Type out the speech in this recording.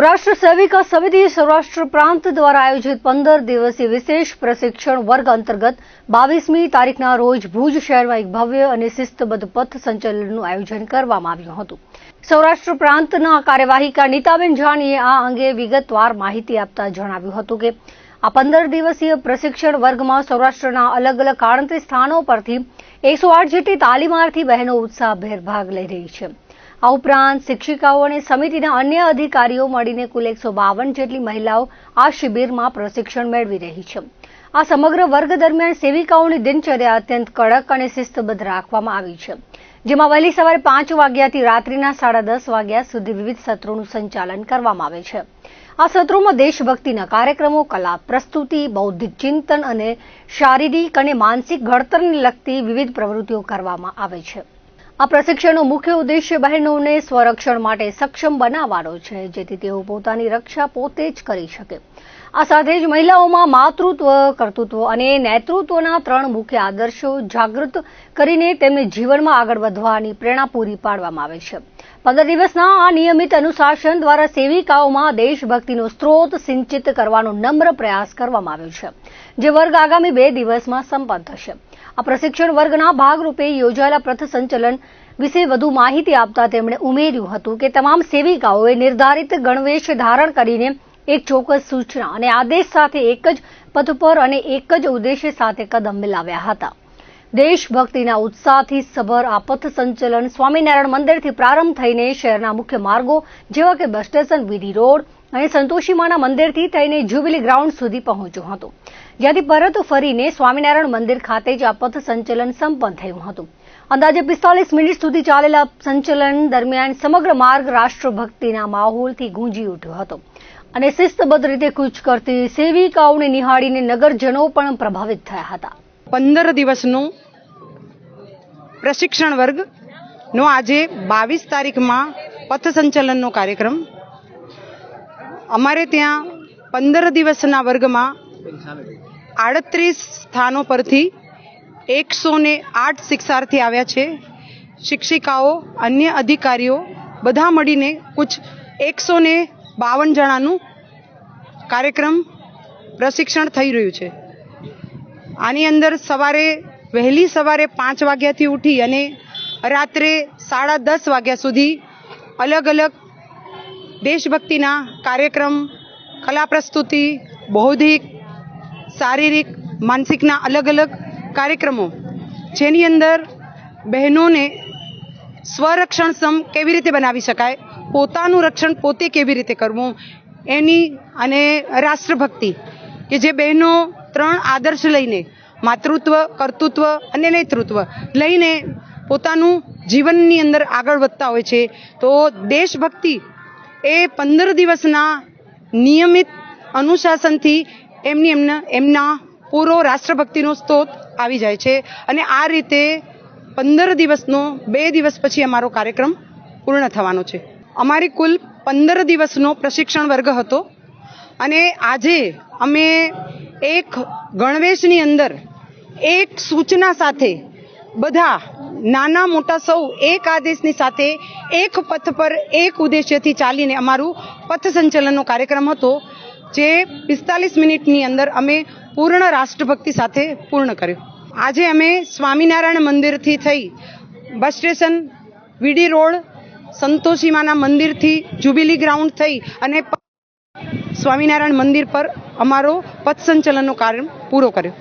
રાષ્ટ્ર સેવિકા સમિતિ સૌરાષ્ટ્ર પ્રાંત દ્વારા આયોજિત 15 દિવસીય વિશેષ પ્રશિક્ષણ વર્ગ અંતર્ગત 22મી તારીખના રોજ ભુજ શહેરમાં એક ભવ્ય અને શિસ્તબદ્ધ પથ સંચલનનું આયોજન કરવામાં આવ્યું હતું. સૌરાષ્ટ્ર પ્રાંતના કાર્યવાહિકા નીતાબેન જાનીએ આ અંગે વિગતવાર માહિતી આપતા જણાવ્યું હતું કે આ 15 દિવસીય પ્રશિક્ષણ વર્ગમાં સૌરાષ્ટ્રના અલગ અલગ 38 સ્થાનો પરથી 108 જેટલી તાલીમાર્થી બહેનો ઉત્સાહભેર ભાગ લઈ રહી છે. આ ઉપરાંત શિક્ષિકાઓ અને સમિતિના અન્ય અધિકારીઓ મળીને કુલ 152 જેટલી મહિલાઓ આ શિબિરમાં પ્રશિક્ષણ મેળવી રહી છે. આ સમગ્ર વર્ગ દરમિયાન સેવિકાઓની દિનચર્યા અત્યંત કડક અને શિસ્તબદ્ધ રાખવામાં આવી છે, જેમાં વહેલી સવારે 5 વાગ્યાથી રાત્રિના 10:30 વાગ્યા સુધી વિવિધ સત્રોનું સંચાલન કરવામાં આવે છે. આ સત્રોમાં દેશભક્તિના કાર્યક્રમો, કલા પ્રસ્તુતિ, બૌદ્ધિક ચિંતન અને શારીરિક અને માનસિક ઘડતરને લગતી વિવિધ પ્રવૃત્તિઓ કરવામાં આવે છે. આ પ્રશિક્ષણનો મુખ્ય ઉદ્દેશ્ય બહેનોને સ્વરક્ષણ માટે સક્ષમ બનાવવાનો છે, જેથી તેઓ પોતાની રક્ષા પોતે જ કરી શકે. આ સાથે જ મહિલાઓમાં માતૃત્વ, કર્તૃત્વ અને નેતૃત્વના 3 મુખ્ય આદર્શો જાગૃત કરીને તેમને જીવનમાં આગળ વધવાની પ્રેરણા પૂરી પાડવામાં આવે છે. 15 દિવસના આ નિયમિત અનુશાસન દ્વારા સેવિકાઓમાં દેશભક્તિનો સ્ત્રોત સિંચિત કરવાનો નમ્ર પ્રયાસ કરવામાં આવ્યો છે, જે વર્ગ આગામી 2 દિવસમાં સંપન્ન થશે. આ પ્રશિક્ષણ વર્ગના ભાગરૂપે યોજાયેલા પથ સંચલન વિશે વધુ માહિતી આપતા તેમણે ઉમેર્યું હતું કે તમામ સેવિકાઓએ નિર્ધારિત ગણવેશ ધારણ કરીને એક ચોક્કસ સૂચના અને આદેશ સાથે એક જ પથ પર અને એક જ ઉદ્દેશ્ય સાથે કદમ મિલાવ્યા હતા. દેશભક્તિના ઉત્સાહથી સભર આ પથ સંચલન સ્વામિનારાયણ મંદિરથી પ્રારંભ થઈને શહેરના મુખ્ય માર્ગો જેવા કે બસ સ્ટેશન, વીડી રોડ અને સંતોષીમાના મંદિરથી થઈને જ્યુબિલી ગ્રાઉન્ડ સુધી પહોંચ્યું હતું, જ્યાંથી પરત ફરીને સ્વામિનારાયણ મંદિર ખાતે જ આ પથ સંચલન સંપન્ન થયું હતું. અંદાજે 45 મિનિટ સુધી ચાલેલા સંચલન દરમિયાન સમગ્ર માર્ગ રાષ્ટ્રભક્તિના માહોલથી ગુંજી ઉઠ્યો હતો અને શિસ્તબદ્ધ રીતે કૂચ કરતી સેવિકાઓને નિહાળીને નગરજનો પણ પ્રભાવિત થયા હતા. 15 દિવસનું પ્રશિક્ષણ વર્ગનો આજે 22 તારીખમાં પથ સંચલનનો કાર્યક્રમ. અમારે ત્યાં 15 દિવસના વર્ગમાં 38 સ્થાનો પરથી 108 શિક્ષાર્થી આવ્યા છે. શિક્ષિકાઓ, અન્ય અધિકારીઓ બધા મળીને કુછ 152 જણાનું કાર્યક્રમ પ્રશિક્ષણ થઈ રહ્યું છે. આની અંદર વહેલી સવારે 5 વાગ્યાથી ઉઠી અને રાત્રે 10:30 વાગ્યા સુધી અલગ અલગ દેશભક્તિના કાર્યક્રમ, કલા પ્રસ્તુતિ, બૌદ્ધિક, શારીરિક, માનસિકના અલગ અલગ કાર્યક્રમો, જેની અંદર બહેનોને સ્વરક્ષણક્ષમ કેવી રીતે બનાવી શકાય, પોતાનું રક્ષણ પોતે કેવી રીતે કરવું એની, અને રાષ્ટ્રભક્તિ કે જે બહેનો 3 આદર્શ લઈને માતૃત્વ, કર્તૃત્વ અને નેતૃત્વ લઈને પોતાનું જીવનની અંદર આગળ વધતા હોય છે. તો દેશભક્તિ એ 15 દિવસના નિયમિત અનુશાસનથી એમના પૂરો રાષ્ટ્રભક્તિનો સ્ત્રોત આવી જાય છે. અને આ રીતે 15 દિવસનો 2 દિવસ પછી અમારો કાર્યક્રમ પૂર્ણ થવાનો છે. અમારી કુલ 15 દિવસનો પ્રશિક્ષણ વર્ગ હતો અને આજે અમે એક ગણવેશની અંદર એક સૂચના સાથે બધા નાના મોટા સૌ એક આદેશની સાથે એક પથ પર એક ઉદ્દેશ્યથી ચાલીને અમારું પથ સંચલનનો કાર્યક્રમ હતો, જે 45 મિનિટની અંદર અમે પૂર્ણ રાષ્ટ્રભક્તિ સાથે પૂર્ણ કર્યો. આજે અમે સ્વામિનારાયણ મંદિરથી થઈ બસ સ્ટેશન, વીડી રોડ, સંતોષીમાના મંદિરથી જ્યુબિલી ગ્રાઉન્ડ થઈ અને સ્વામિનારાયણ મંદિર પર અમારો પથ સંચલનનો કાર્ય પૂરો કર્યો.